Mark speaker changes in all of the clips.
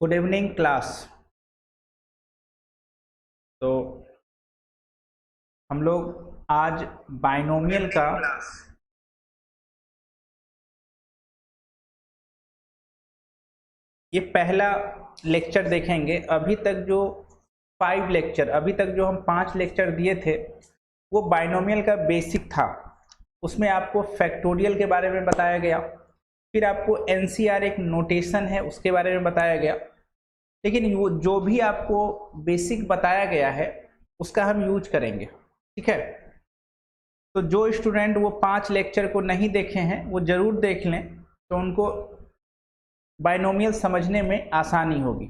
Speaker 1: Good evening class. तो हम लोग आज बाइनोमियल का ये पहला लेक्चर देखेंगे। अभी तक जो 5 लेक्चर दिए थे वो बाइनोमियल का बेसिक था। उसमें आपको फैक्टोरियल के बारे में बताया गया, फिर आपको एनसीआर एक नोटेशन है उसके बारे में बताया गया। लेकिन वो जो भी आपको बेसिक बताया गया है उसका हम यूज करेंगे, ठीक है। तो जो स्टूडेंट वो 5 लेक्चर को नहीं देखे हैं वो ज़रूर देख लें, तो उनको बाइनोमियल समझने में आसानी होगी,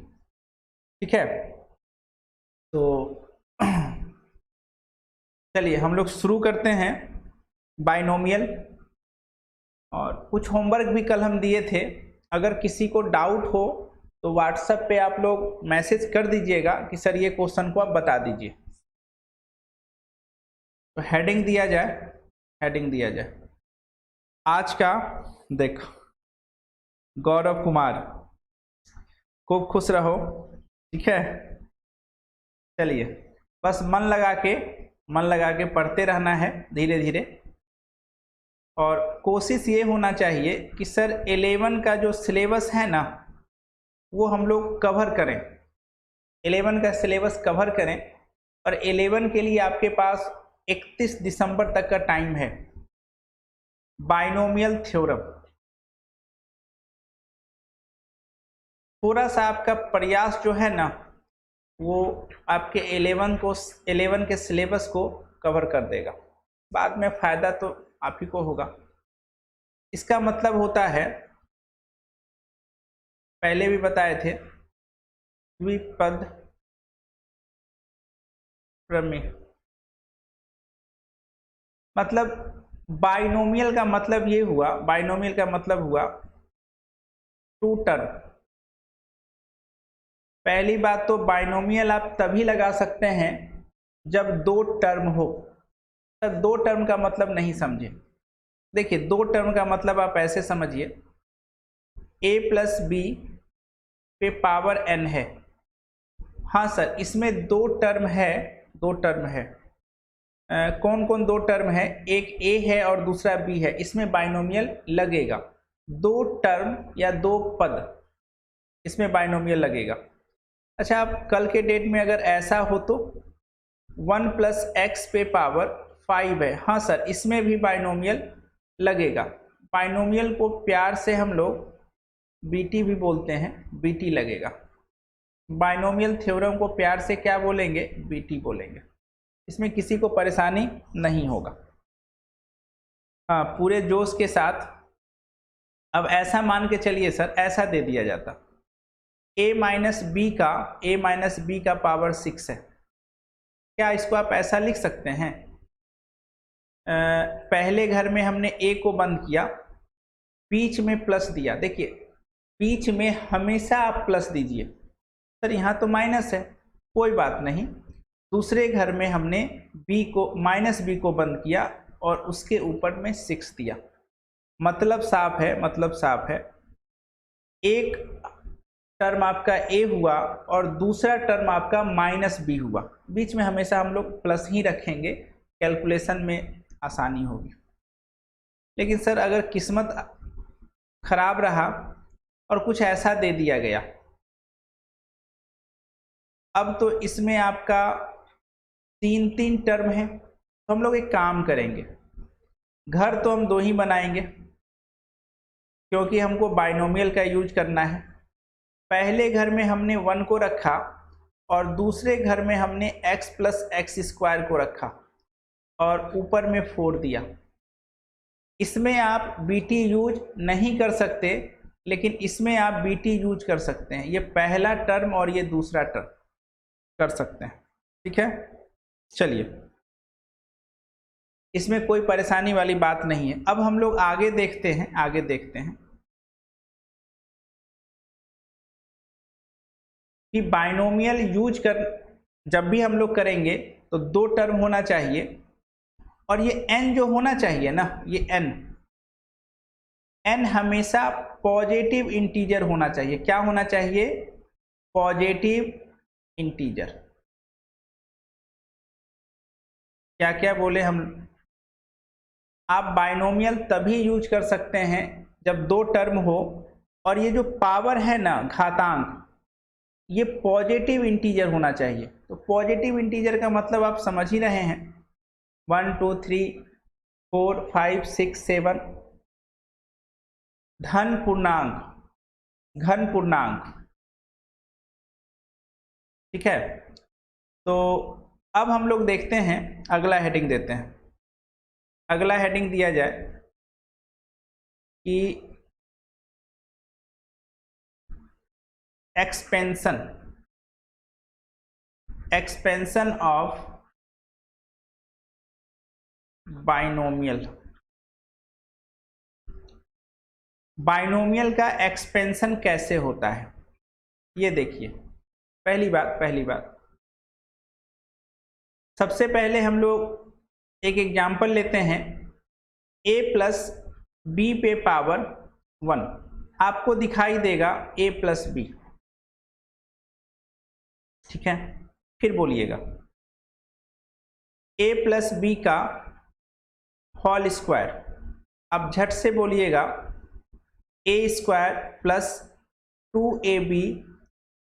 Speaker 1: ठीक है। तो चलिए हम लोग शुरू करते हैं बाइनोमियल। और कुछ होमवर्क भी कल हम दिए थे, अगर किसी को डाउट हो तो व्हाट्सएप पे आप लोग मैसेज कर दीजिएगा कि सर ये क्वेश्चन को आप बता दीजिए। तो हेडिंग दिया जाए आज का। देखो, गौरव कुमार, खूब खुश रहो, ठीक है। चलिए बस मन लगा के पढ़ते रहना है धीरे धीरे। और कोशिश ये होना चाहिए कि सर 11 का जो सिलेबस है ना वो हम लोग कवर करें, 11 का सिलेबस कवर करें। और 11 के लिए आपके पास 31 दिसंबर तक का टाइम है। बाइनोमियल थ्योरम, थोड़ा सा आपका प्रयास जो है ना वो आपके 11 के सिलेबस को कवर कर देगा। बाद में फ़ायदा तो आप ही को होगा। इसका मतलब होता है, पहले भी बताए थे, द्विपद प्रमेय। मतलब बाइनोमियल का मतलब ये हुआ, बाइनोमियल का मतलब हुआ टू टर्म। पहली बात तो बाइनोमियल आप तभी लगा सकते हैं जब दो टर्म हो। तब दो टर्म का मतलब नहीं समझे। देखिए, दो टर्म का मतलब आप ऐसे समझिए, a प्लस बी पे पावर n है। हाँ सर, इसमें दो टर्म है। कौन कौन दो टर्म है? एक a है और दूसरा b है। इसमें बाइनोमियल लगेगा। दो टर्म या दो पद, इसमें बाइनोमियल लगेगा। अच्छा, आप कल के डेट में अगर ऐसा हो तो 1 प्लस एक्स पे पावर 5 है। हाँ सर, इसमें भी बाइनोमियल लगेगा। बाइनोमियल को प्यार से हम लोग बीटी भी बोलते हैं, बीटी लगेगा। बाइनोमियल थ्योरम को प्यार से क्या बोलेंगे? बीटी बोलेंगे। इसमें किसी को परेशानी नहीं होगा। हाँ, पूरे जोश के साथ। अब ऐसा मान के चलिए सर, ऐसा दे दिया जाता, a माइनस बी का पावर 6 है। क्या इसको आप ऐसा लिख सकते हैं? पहले घर में हमने a को बंद किया, बीच में प्लस दिया। देखिए, बीच में हमेशा आप प्लस दीजिए। सर यहाँ तो माइनस है, कोई बात नहीं। दूसरे घर में हमने माइनस बी को बंद किया और उसके ऊपर में 6 दिया। मतलब साफ है। एक टर्म आपका a हुआ और दूसरा टर्म आपका माइनस बी हुआ। बीच में हमेशा हम लोग प्लस ही रखेंगे, कैलकुलेशन में आसानी होगी। लेकिन सर अगर किस्मत खराब रहा और कुछ ऐसा दे दिया गया, अब तो इसमें आपका 3 टर्म है। तो हम लोग एक काम करेंगे, घर तो हम 2 ही बनाएंगे क्योंकि हमको बाइनोमियल का यूज करना है। पहले घर में हमने 1 को रखा और दूसरे घर में हमने x प्लस एक्स स्क्वायर को रखा और ऊपर में 4 दिया। इसमें आप बीटी यूज नहीं कर सकते, लेकिन इसमें आप बीटी यूज कर सकते हैं। ये पहला टर्म और ये दूसरा टर्म कर सकते हैं, ठीक है। चलिए, इसमें कोई परेशानी वाली बात नहीं है। अब हम लोग आगे देखते हैं कि बाइनोमियल यूज कर जब भी हम लोग करेंगे तो दो टर्म होना चाहिए। और ये n जो होना चाहिए ना, ये n हमेशा पॉजिटिव इंटीजर होना चाहिए। क्या होना चाहिए? Positive integer. क्या क्या बोले हम? आप बाइनोमियल तभी यूज कर सकते हैं जब दो टर्म हो और ये जो पावर है ना, घातांक, ये पॉजिटिव इंटीजर होना चाहिए। तो पॉजिटिव इंटीजर का मतलब आप समझ ही रहे हैं, 1 2 3 4 5 6 7 धन पूर्णांक, घन पूर्णांक। ठीक है, तो अब हम लोग देखते हैं, अगला हेडिंग देते हैं। अगला हेडिंग दिया जाए कि एक्सपेंशन ऑफ बाइनोमियल। बाइनोमियल का एक्सपेंशन कैसे होता है, ये देखिए। पहली बात सबसे पहले हम लोग एक एग्जाम्पल लेते हैं, a प्लस बी पे पावर 1। आपको दिखाई देगा a प्लस बी। ठीक है, फिर बोलिएगा a प्लस बी का होल स्क्वायर। अब झट से बोलिएगा a square plus 2ab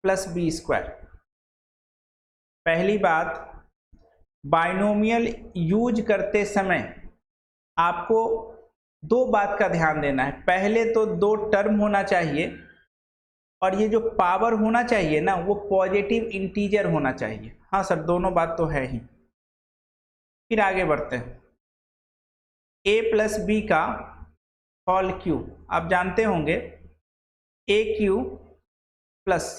Speaker 1: plus B square. पहली बात, बाइनोमियल यूज करते समय आपको दो बात का ध्यान देना है। पहले तो दो टर्म होना चाहिए और ये जो पावर होना चाहिए ना, वो पॉजिटिव इंटीजर होना चाहिए। हाँ सर, दोनों बात तो है ही। फिर आगे बढ़ते हैं, a प्लस बी का होल क्यूब। आप जानते होंगे a cube plus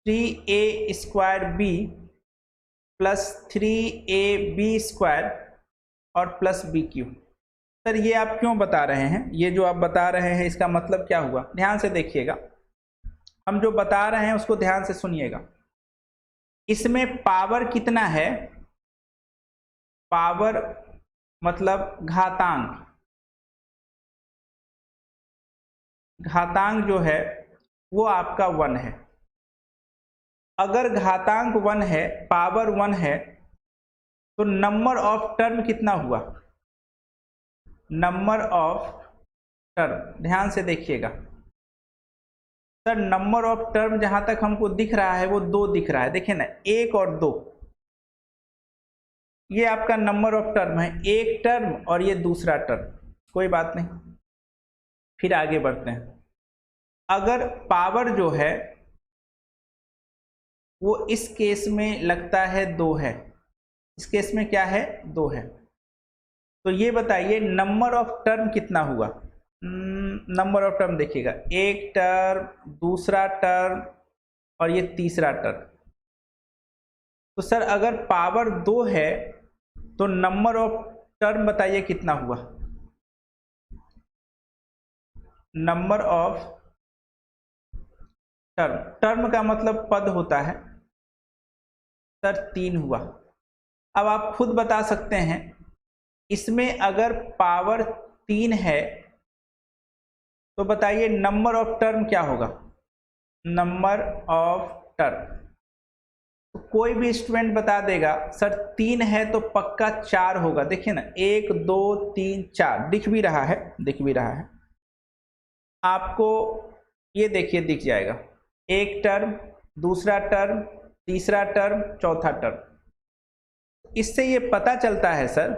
Speaker 1: 3a square B plus 3ab square और प्लस बी क्यूब। सर ये आप क्यों बता रहे हैं? ये जो आप बता रहे हैं इसका मतलब क्या हुआ? ध्यान से देखिएगा, हम जो बता रहे हैं उसको ध्यान से सुनिएगा। इसमें पावर कितना है? पावर मतलब घातांक। घातांक जो है वो आपका 1 है। अगर घातांक 1 है, पावर 1 है, तो नंबर ऑफ टर्म कितना हुआ? नंबर ऑफ टर्म, ध्यान से देखिएगा सर। नंबर ऑफ टर्म जहां तक हमको दिख रहा है वो 2 दिख रहा है। देखिए ना, 1 और 2, ये आपका नंबर ऑफ टर्म है। एक टर्म और ये दूसरा टर्म, कोई बात नहीं। फिर आगे बढ़ते हैं। अगर पावर जो है वो इस केस में लगता है 2 है, इस केस में क्या है? 2 है। तो ये बताइए नंबर ऑफ टर्म कितना हुआ? नंबर ऑफ टर्म देखिएगा, एक टर्म, दूसरा टर्म और ये तीसरा टर्म। तो सर अगर पावर 2 है तो नंबर ऑफ टर्म बताइए कितना हुआ? नंबर ऑफ टर्म, टर्म का मतलब पद होता है सर, 3 हुआ। अब आप खुद बता सकते हैं, इसमें अगर पावर 3 है तो बताइए नंबर ऑफ टर्म क्या होगा? नंबर ऑफ टर्म, तो कोई भी स्टूडेंट बता देगा सर 3 है तो पक्का 4 होगा। देखिए ना, 1 2 3 4 दिख भी रहा है, दिख भी रहा है आपको। ये देखिए दिख जाएगा, एक टर्म, दूसरा टर्म, तीसरा टर्म, चौथा टर्म। इससे ये पता चलता है सर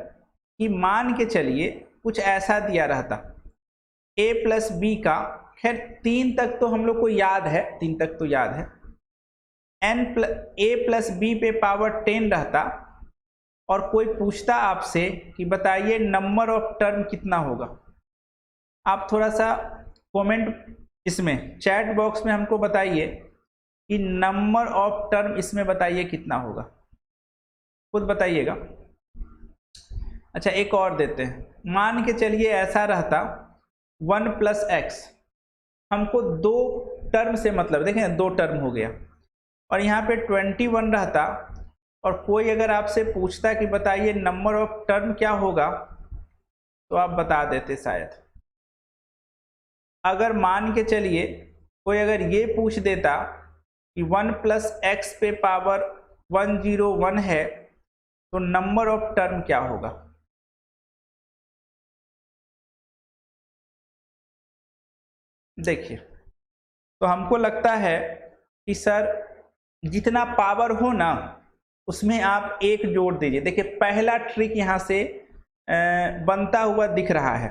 Speaker 1: कि मान के चलिए कुछ ऐसा दिया रहता, a प्लस बी का, खैर 3 तक तो हम लोग को याद है, 3 तक तो याद है, a प्लस बी पे पावर 10 रहता और कोई पूछता आपसे कि बताइए नंबर ऑफ टर्म कितना होगा। आप थोड़ा सा कमेंट इसमें चैट बॉक्स में हमको बताइए कि नंबर ऑफ टर्म इसमें बताइए कितना होगा, खुद बताइएगा। अच्छा एक और देते हैं, मान के चलिए ऐसा रहता 1 प्लस एक्स, हमको 2 टर्म से मतलब, देखें 2 टर्म हो गया, और यहाँ पे 21 रहता और कोई अगर आपसे पूछता कि बताइए नंबर ऑफ टर्म क्या होगा तो आप बता देते शायद। अगर मान के चलिए कोई अगर ये पूछ देता कि 1 प्लस एक्स पे पावर 101 है तो नंबर ऑफ टर्म क्या होगा? देखिए, तो हमको लगता है कि सर जितना पावर हो ना उसमें आप एक जोड़ दीजिए। देखिए, पहला ट्रिक यहाँ से बनता हुआ दिख रहा है।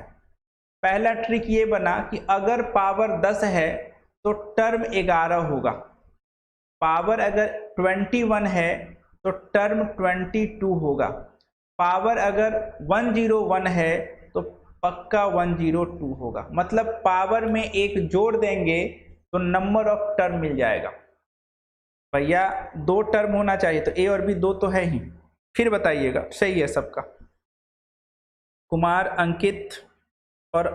Speaker 1: पहला ट्रिक ये बना कि अगर पावर 10 है तो टर्म 11 होगा, पावर अगर 21 है तो टर्म 22 होगा, पावर अगर 101 है तो पक्का 102 होगा। मतलब पावर में एक जोड़ देंगे तो नंबर ऑफ टर्म मिल जाएगा। भैया 2 टर्म होना चाहिए, तो ए और बी 2 तो है ही। फिर बताइएगा, सही है सबका? कुमार, अंकित और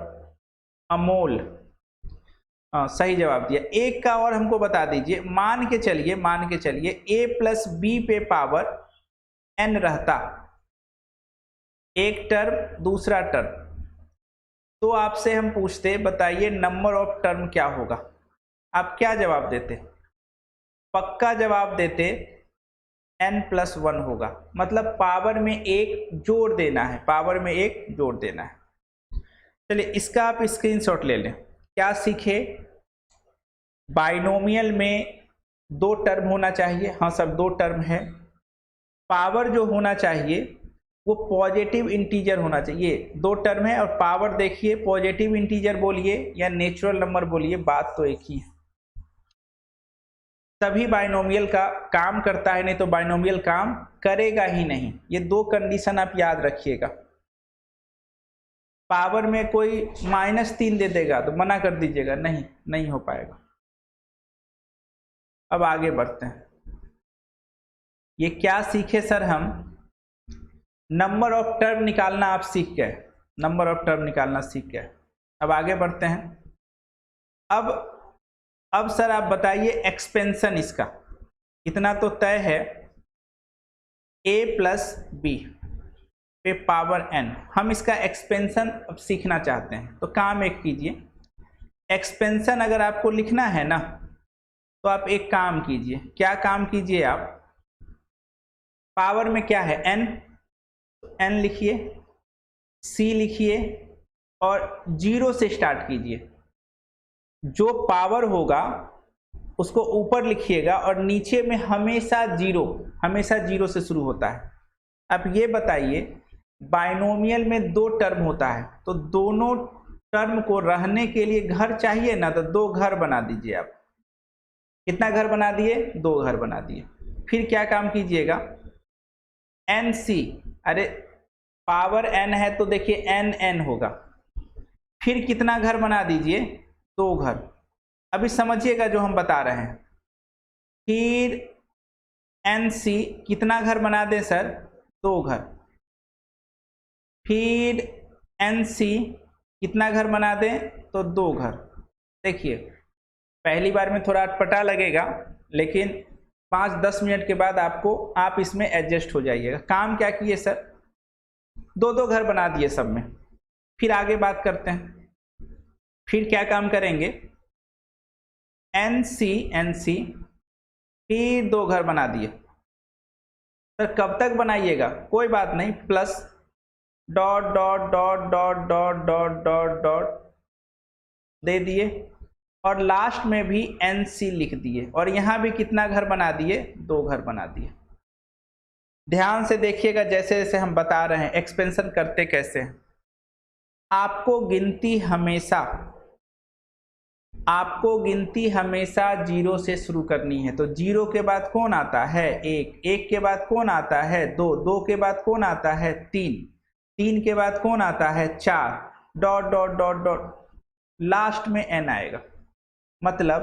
Speaker 1: अमोल सही जवाब दिया। एक का और हमको बता दीजिए। मान के चलिए ए प्लस बी पे पावर एन रहता, एक टर्म दूसरा टर्म, तो आपसे हम पूछते बताइए नंबर ऑफ टर्म क्या होगा? आप क्या जवाब देते? पक्का जवाब देते n+1 होगा। मतलब पावर में एक जोड़ देना है, पावर में एक जोड़ देना है। चलिए इसका आप स्क्रीनशॉट ले लें। क्या सीखे? बाइनोमियल में 2 टर्म होना चाहिए। हाँ सर 2 टर्म है। पावर जो होना चाहिए वो पॉजिटिव इंटीजर होना चाहिए। 2 टर्म है और पावर देखिए, पॉजिटिव इंटीजर बोलिए या नेचुरल नंबर बोलिए, बात तो एक ही है। तभी बाइनोमियल का काम करता है, नहीं तो बाइनोमियल काम करेगा ही नहीं। ये 2 कंडीशन आप याद रखिएगा। पावर में कोई -3 दे देगा तो मना कर दीजिएगा, नहीं हो पाएगा। अब आगे बढ़ते हैं। ये क्या सीखे सर? हम नंबर ऑफ टर्म निकालना आप सीख गए, नंबर ऑफ टर्म निकालना सीख गए। अब आगे बढ़ते हैं। अब सर आप बताइए एक्सपेंशन इसका। इतना तो तय है, a प्लस बी पे पावर n। हम इसका एक्सपेंशन अब सीखना चाहते हैं, तो काम एक कीजिए। एक्सपेंशन अगर आपको लिखना है ना तो आप एक काम कीजिए। क्या काम कीजिए? आप पावर में क्या है n, n लिखिए, c लिखिए और 0 से स्टार्ट कीजिए। जो पावर होगा उसको ऊपर लिखिएगा और नीचे में हमेशा जीरो से शुरू होता है। अब ये बताइए, बाइनोमियल में 2 टर्म होता है तो दोनों टर्म को रहने के लिए घर चाहिए ना, तो 2 घर बना दीजिए। आप कितना घर बना दिए? 2 घर बना दिए। फिर क्या काम कीजिएगा? NC, अरे पावर n है तो देखिए n होगा। फिर कितना घर बना दीजिए? 2 घर। अभी समझिएगा जो हम बता रहे हैं। फिर NC कितना घर बना दें सर? 2 घर। फिर NC कितना घर बना दें? तो 2 घर। देखिए पहली बार में थोड़ा अटपटा लगेगा, लेकिन 5-10 मिनट के बाद आप इसमें एडजस्ट हो जाइएगा। काम क्या किए सर? 2 घर बना दिए सब में। फिर आगे बात करते हैं। फिर क्या काम करेंगे? NC फिर 2 घर बना दिए। सर कब तक बनाइएगा? कोई बात नहीं, plus dot dot dot dot dot dot dot dot दे दिए और लास्ट में भी NC लिख दिए और यहाँ भी कितना घर बना दिए? 2 घर बना दिए। ध्यान से देखिएगा जैसे जैसे हम बता रहे हैं एक्सपेंशन करते कैसे हैं। आपको गिनती हमेशा 0 से शुरू करनी है। तो 0 के बाद कौन आता है? 1 के बाद कौन आता है? 2 के बाद कौन आता है? 3 के बाद कौन आता है? 4 dot dot dot dot last में n आएगा। मतलब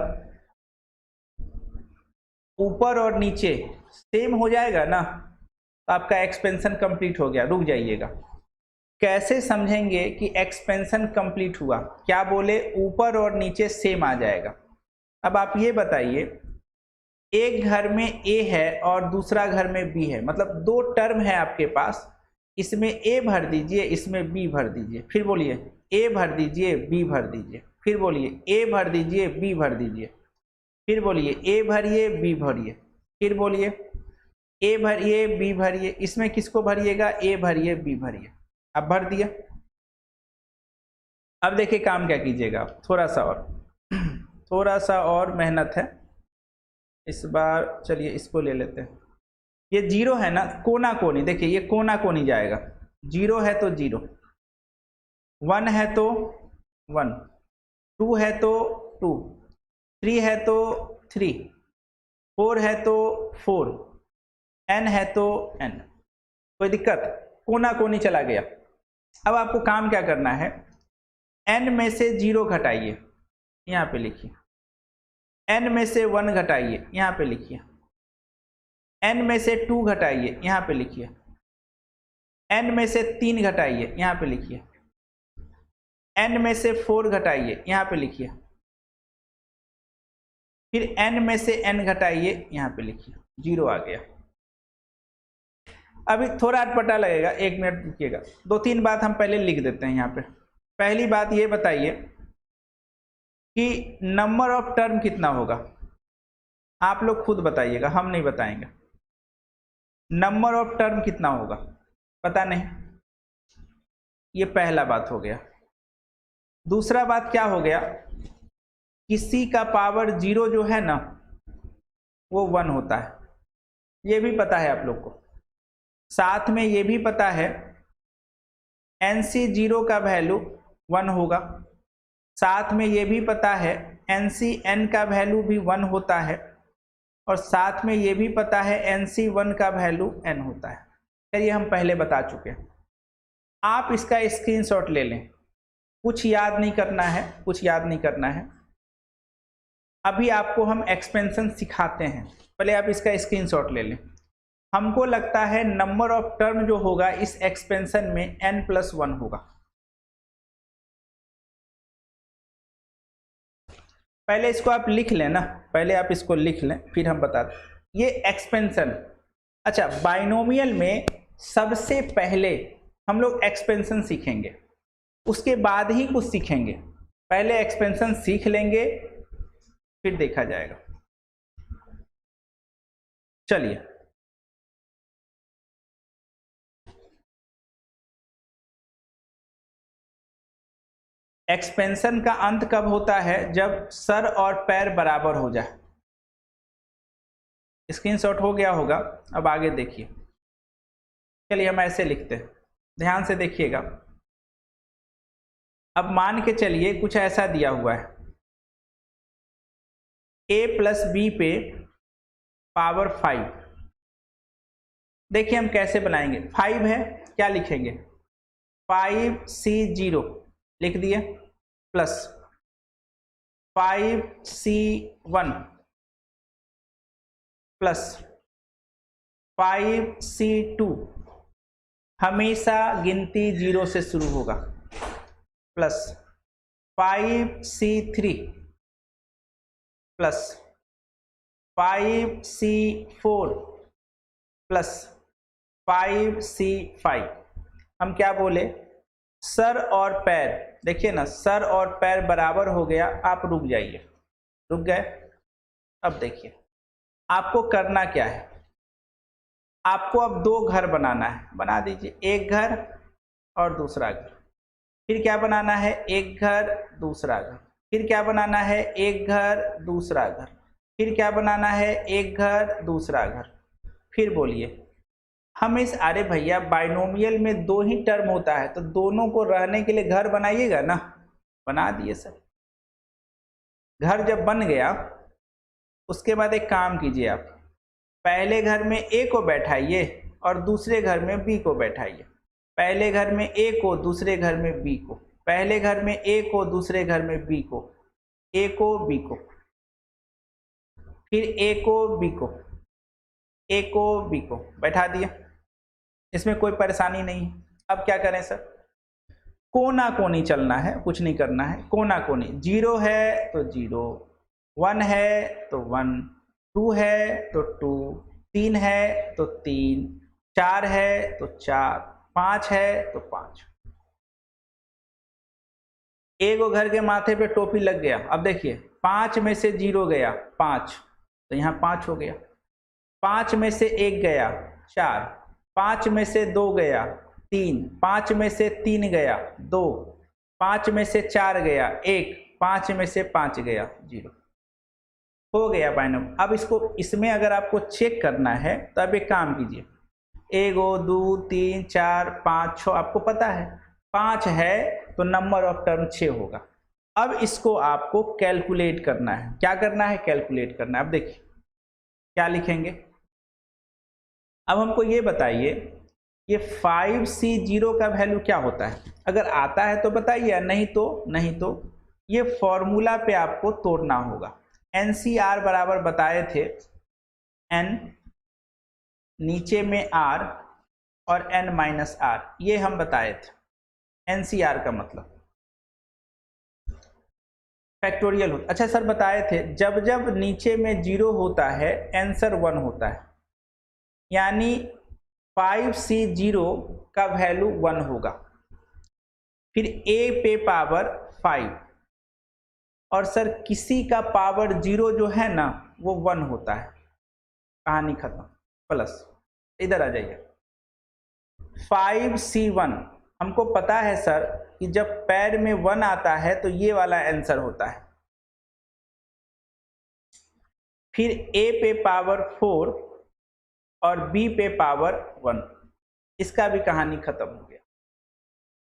Speaker 1: ऊपर और नीचे सेम हो जाएगा ना, तो आपका एक्सपेंशन कंप्लीट हो गया। रुक जाइएगा, कैसे समझेंगे कि एक्सपेंशन कंप्लीट हुआ? क्या बोले? ऊपर और नीचे सेम आ जाएगा। अब आप ये बताइए, एक घर में A है और दूसरा घर में B है, मतलब 2 टर्म है आपके पास। इसमें A भर दीजिए, इसमें B भर दीजिए। फिर बोलिए A भर दीजिए, B भर दीजिए। फिर बोलिए A भर दीजिए, B भर दीजिए। फिर बोलिए ए भरिए बी भरिए, फिर बोलिए ए भरिए बी भरिए, इसमें किसको भरिएगा, ए भरिए बी भरिए। अब भर दिया। अब देखिए काम क्या कीजिएगा, थोड़ा सा और थोड़ा सा और मेहनत है इस बार। चलिए इसको ले लेते हैं। ये जीरो है ना, कोना कोनी, देखिए ये कोना कोनी जाएगा। जीरो है तो जीरो, वन है तो वन, टू है तो टू, थ्री है तो थ्री, फोर है तो फोर, एन है तो एन। कोई दिक्कत, कोना कोनी चला गया। अब आपको काम क्या करना है, एन में से जीरो घटाइए, यहाँ पे लिखिए। एन में से वन घटाइए, यहाँ पे लिखिए। एन में से टू घटाइए, यहाँ पे लिखिए। एन में से तीन घटाइए, यहाँ पे लिखिए। एन में से फोर घटाइए, यहाँ पे लिखिए। फिर एन में से एन घटाइए, यहाँ पे लिखिए। जीरो आ गया। अभी थोड़ा अटपटा लगेगा, एक मिनट रुकिएगा। दो तीन बात हम पहले लिख देते हैं यहाँ पे। पहली बात ये बताइए कि नंबर ऑफ टर्म कितना होगा, आप लोग खुद बताइएगा, हम नहीं बताएंगे। नंबर ऑफ टर्म कितना होगा पता नहीं, ये पहला बात हो गया। दूसरा बात क्या हो गया, किसी का पावर जीरो जो है ना वो वन होता है, ये भी पता है आप लोग को। साथ में ये भी पता है एनसी जीरो का वैल्यू वन होगा। साथ में ये भी पता है एनसी एन का वैल्यू भी वन होता है। और साथ में ये भी पता है एनसी वन का वैल्यू एन होता है। चलिए हम पहले बता चुके हैं, आप इसका स्क्रीनशॉट ले लें। कुछ याद नहीं करना है, कुछ याद नहीं करना है। अभी आपको हम एक्सपेंशन सिखाते हैं, पहले आप इसका स्क्रीनशॉट ले लें। हमको लगता है नंबर ऑफ टर्म जो होगा इस एक्सपेंशन में n+1 होगा। पहले इसको आप लिख लें ना, पहले आप इसको लिख लें फिर हम बताते हैं। ये एक्सपेंशन, अच्छा बाइनोमियल में सबसे पहले हम लोग एक्सपेंशन सीखेंगे, उसके बाद ही कुछ सीखेंगे। पहले एक्सपेंशन सीख लेंगे फिर देखा जाएगा। चलिए एक्सपेंशन का अंत कब होता है, जब सर और पैर बराबर हो जाए। स्क्रीनशॉट हो गया होगा, अब आगे देखिए। चलिए हम ऐसे लिखते हैं, ध्यान से देखिएगा। अब मान के चलिए कुछ ऐसा दिया हुआ है, a+b पे पावर 5। देखिए हम कैसे बनाएंगे। 5 है, क्या लिखेंगे, 5c0 लिख दिए, प्लस 5c1 प्लस 5c2, हमेशा गिनती 0 से शुरू होगा, plus 5c3 plus 5c4 plus 5c5। हम क्या बोले, सर और पैर, देखिए ना सर और पैर बराबर हो गया। आप रुक जाइए, रुक गए। अब देखिए आपको करना क्या है, आपको अब दो घर बनाना है, बना दीजिए। एक घर और दूसरा घर। फिर क्या बनाना है, एक घर दूसरा घर। फिर क्या बनाना है, एक घर दूसरा घर। फिर क्या बनाना है, एक घर दूसरा घर। फिर बोलिए हम इस, अरे भैया बाइनोमियल में दो ही टर्म होता है तो दोनों को रहने के लिए घर बनाइएगा ना, बना दिए सर। घर जब बन गया उसके बाद एक काम कीजिए, आप पहले घर में ए को बैठाइए और दूसरे घर में बी को बैठाइए। पहले घर में ए को, दूसरे घर में बी को। पहले घर में ए को, दूसरे घर में बी को, ए को बी को, फिर ए को बी को, ए को बी को बैठा दिया। इसमें कोई परेशानी नहीं है। अब क्या करें सर, कोना कोनी चलना है, कुछ नहीं करना है। कोना कोनी, 0 है तो 0, 1 है तो 1, 2 है तो 2, 3 है तो 3, 4 है तो 4, 5 है तो 5। एक घर के माथे पे टोपी लग गया। अब देखिए 5 में से 0 गया 5, तो यहाँ 5 हो गया। 5 में से 1 गया 4, 5 में से 2 गया 3, 5 में से 3 गया 2, 5 में से 4 गया 1, 5 में से 5 गया 0, हो गया बाइनोम। अब इसमें अगर आपको चेक करना है तो अब एक काम कीजिए, 1 2 3 4 5 6 आपको पता है 5 है तो नंबर ऑफ टर्म 6 होगा। अब इसको आपको कैलकुलेट करना है। क्या करना है? कैलकुलेट करना है। अब देखिए क्या लिखेंगे। अब हमको ये बताइए ये 5C0 का वैल्यू क्या होता है? अगर आता है तो बताइए, नहीं तो ये फॉर्मूला पे आपको तोड़ना होगा। NCR बराबर बताए थे N नीचे में R और N माइनस R, ये हम बताए थे। NCR का मतलब फैक्टोरियल होता। अच्छा सर बताए थे जब जब नीचे में 0 होता है आंसर 1 होता है, यानी 5C0 का वैल्यू 1 होगा। फिर A पे पावर 5 और सर किसी का पावर 0 जो है ना वो 1 होता है। कहानी खत्म। प्लस इधर आ जाइए 5C1, हमको पता है सर कि जब पैर में 1 आता है तो ये वाला आंसर होता है। फिर A पे पावर 4 और B पे पावर 1, इसका भी कहानी खत्म हो गया।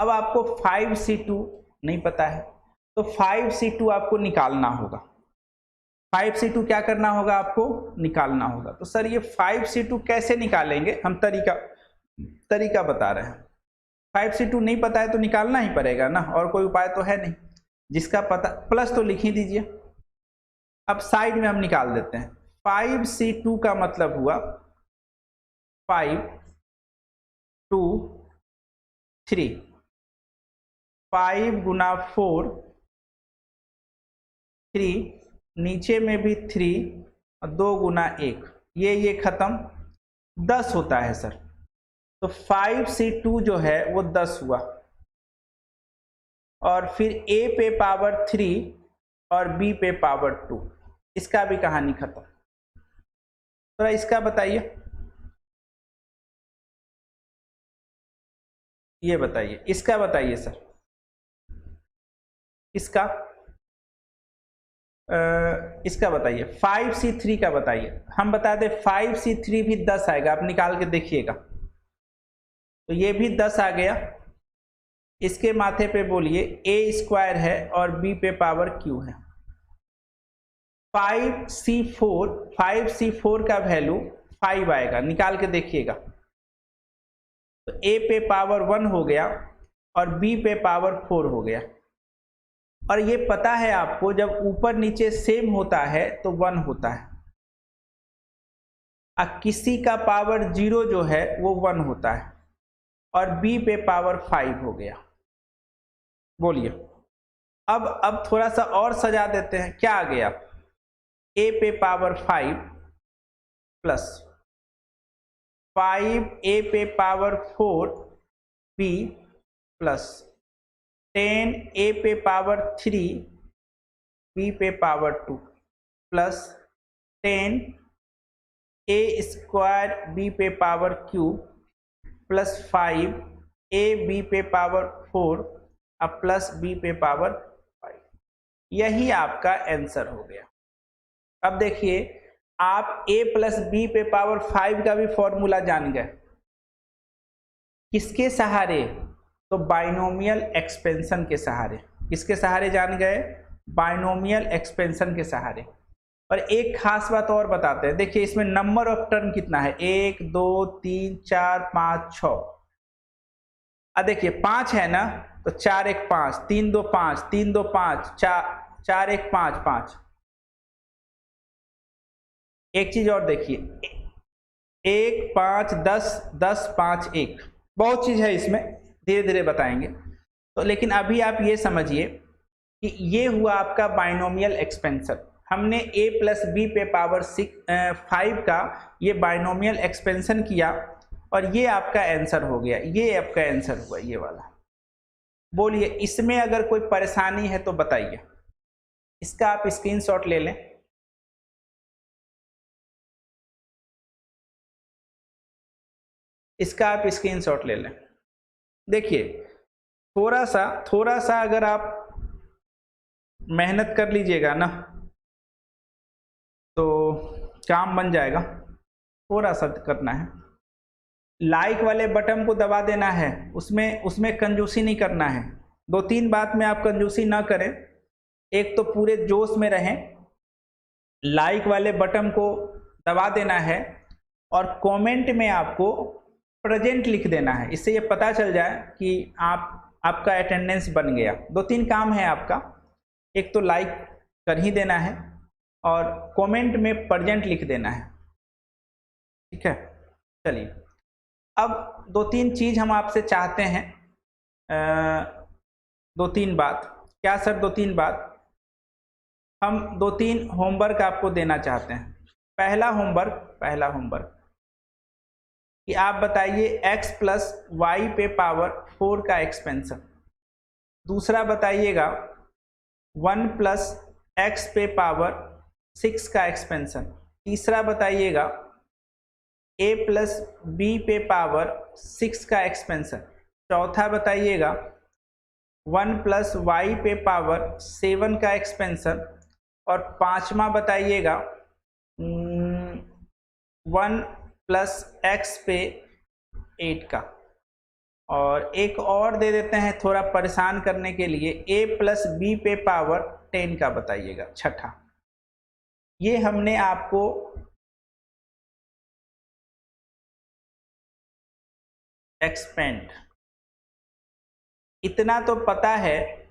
Speaker 1: अब आपको 5C2 नहीं पता है तो 5C2 आपको निकालना होगा। 5C2 क्या करना होगा? आपको निकालना होगा। तो सर ये 5C2 कैसे निकालेंगे? हम तरीका बता रहे हैं। 5C2 नहीं पता है तो निकालना ही पड़ेगा ना, और कोई उपाय तो है नहीं। जिसका पता प्लस तो लिख ही दीजिए। अब साइड में हम निकाल देते हैं। 5C2 का मतलब हुआ 5 2 3, 5 गुना 4 3, नीचे में भी 3 और 2 गुना 1, ये खत्म 10 होता है सर। तो 5C2 जो है वो 10 हुआ। और फिर A पे पावर 3 और B पे पावर 2, इसका भी कहानी खत्म। थोड़ा इसका बताइए, ये बताइए, इसका बताइए सर, इसका बताइए। 5C3 का बताइए। हम बता दें 5C3 भी 10 आएगा, आप निकाल के देखिएगा। तो ये भी 10 आ गया। इसके माथे पे बोलिए A² है और B पे पावर Q है। 5C4 का वैल्यू 5 आएगा, निकाल के देखिएगा। तो A पे पावर 1 हो गया और B पे पावर 4 हो गया। और ये पता है आपको जब ऊपर नीचे सेम होता है तो 1 होता है। अब किसी का पावर 0 जो है वो 1 होता है और B पे पावर 5 हो गया। बोलिए अब थोड़ा सा और सजा देते हैं। क्या आ गया? A पे पावर 5 प्लस 5 A पे पावर 4 B प्लस 10 A पे पावर 3 B पे पावर 2 प्लस 10 A² B पे power Q plus 5 A B पे पावर 4 अब प्लस B पे पावर 5। यही आपका आंसर हो गया। अब देखिए आप A प्लस B पे पावर 5 का भी फॉर्मूला जान गए। किसके सहारे? तो बाइनोमियल एक्सपेंशन के सहारे। किसके सहारे जान गए? बाइनोमियल एक्सपेंशन के सहारे। और एक खास बात और बताते हैं, देखिए इसमें नंबर ऑफ टर्म कितना है? 1 2 3 4 5 6। अब देखिए 5 है ना, तो 4 1 5, 3 2 5, 3 2 5, 4 1 5 5। एक चीज और देखिए 1 5 10 10 5 1, बहुत चीज है इसमें, धीरे धीरे बताएंगे। तो लेकिन अभी आप ये समझिए कि ये हुआ आपका बाइनोमियल एक्सपेंशन। हमने A प्लस B पे पावर 5 का ये बाइनोमियल एक्सपेंशन किया और ये आपका आंसर हो गया। ये आपका आंसर हुआ ये वाला। बोलिए, इसमें अगर कोई परेशानी है तो बताइए। इसका आप स्क्रीनशॉट ले लें। इसका आप स्क्रीनशॉट ले लें। देखिए, थोड़ा सा अगर आप मेहनत कर लीजिएगा ना तो काम बन जाएगा। थोड़ा सा करना है, लाइक वाले बटन को दबा देना है, उसमें कंजूसी नहीं करना है। 2-3 बात में आप कंजूसी ना करें। एक तो पूरे जोश में रहें, लाइक वाले बटन को दबा देना है और कमेंट में आपको प्रेजेंट लिख देना है। इससे ये पता चल जाए कि आपका अटेंडेंस बन गया। 2-3 काम है आपका। एक तो लाइक कर ही देना है और कमेंट में प्रेजेंट लिख देना है। ठीक है, चलिए अब 2-3 चीज़ हम आपसे चाहते हैं। 2-3 बात। क्या सर 2-3 बात? हम 2-3 होमवर्क आपको देना चाहते हैं। पहला होमवर्क कि आप बताइए x प्लस वाई पे पावर 4 का एक्सपेंशन। दूसरा बताइएगा 1 प्लस x पे पावर 6 का एक्सपेंशन। तीसरा बताइएगा a प्लस बी पे पावर 6 का एक्सपेंशन। चौथा बताइएगा 1 प्लस वाई पे पावर 7 का एक्सपेंशन। और पांचवा बताइएगा 1 प्लस x पे 8 का। और एक और दे देते हैं थोड़ा परेशान करने के लिए, a प्लस बी पे पावर 10 का बताइएगा, छठा। ये हमने आपको एक्सपेंड, इतना तो पता है।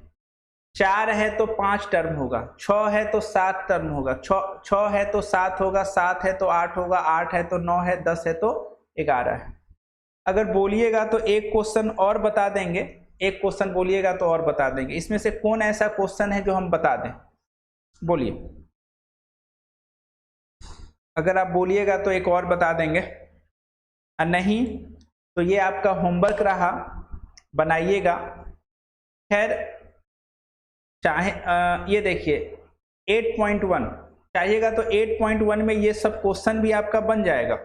Speaker 1: 4 है तो 5 टर्म होगा, 6 है तो 7 टर्म होगा, 6 है तो 7 होगा, 7 है तो 8 होगा, 8 है तो 9 है, 10 है तो 11 है। अगर बोलिएगा तो एक क्वेश्चन और बता देंगे, एक क्वेश्चन बोलिएगा तो और बता देंगे। इसमें से कौन ऐसा क्वेश्चन है जो हम बता दें? बोलिए। अगर आप बोलिएगा तो एक और बता देंगे, और नहीं तो ये आपका होमवर्क रहा, बनाइएगा। खैर चाहे ये देखिए 8.1 चाहिएगा तो 8.1 में ये सब क्वेश्चन भी आपका बन जाएगा।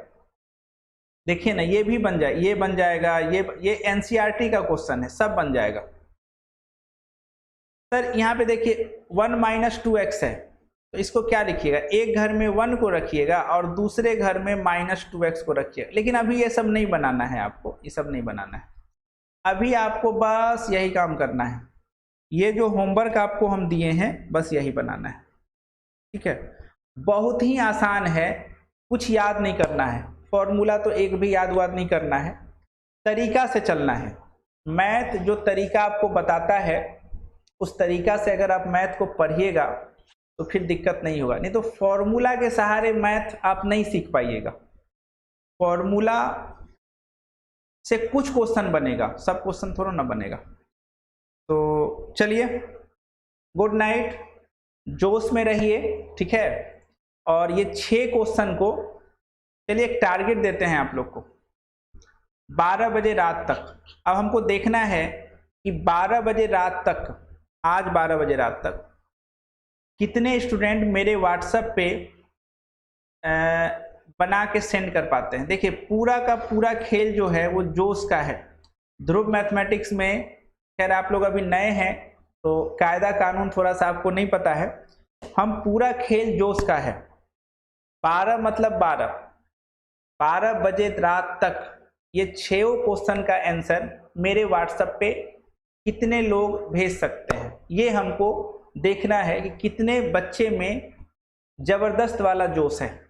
Speaker 1: देखिए ना, ये भी बन जाए, ये बन जाएगा, ये एनसीईआरटी का क्वेश्चन है, सब बन जाएगा। सर यहाँ पे देखिए 1 - 2x है, तो इसको क्या लिखिएगा? एक घर में 1 को रखिएगा और दूसरे घर में -2x को रखिएगा। लेकिन अभी ये सब नहीं बनाना है आपको, ये सब नहीं बनाना है। अभी आपको बस यही काम करना है। ये जो होमवर्क आपको हम दिए हैं बस यही बनाना है। ठीक है, बहुत ही आसान है, कुछ याद नहीं करना है, फॉर्मूला तो एक भी याद नहीं करना है, तरीका से चलना है। मैथ जो तरीका आपको बताता है उस तरीका से अगर आप मैथ को पढ़िएगा तो फिर दिक्कत नहीं होगा। नहीं तो फॉर्मूला के सहारे मैथ आप नहीं सीख पाइएगा। फॉर्मूला से कुछ क्वेश्चन बनेगा, सब क्वेश्चन थोड़ा ना बनेगा। तो चलिए, गुड नाइट, जोश में रहिए। ठीक है, और ये 6 क्वेश्चन को चलिए एक टारगेट देते हैं आप लोग को, 12 बजे रात तक। अब हमको देखना है कि 12 बजे रात तक, आज 12 बजे रात तक कितने स्टूडेंट मेरे व्हाट्सएप पे बना के सेंड कर पाते हैं। देखिए पूरा का पूरा खेल जो है वो जोश का है। ध्रुव मैथमेटिक्स में खैर आप लोग अभी नए हैं तो कायदा कानून थोड़ा सा आपको नहीं पता है। हम पूरा खेल जोश का है। 12 मतलब 12 बजे रात तक ये 6 क्वेश्चन का आंसर मेरे व्हाट्सएप पे कितने लोग भेज सकते हैं, ये हमको देखना है कि कितने बच्चे में जबरदस्त वाला जोश है।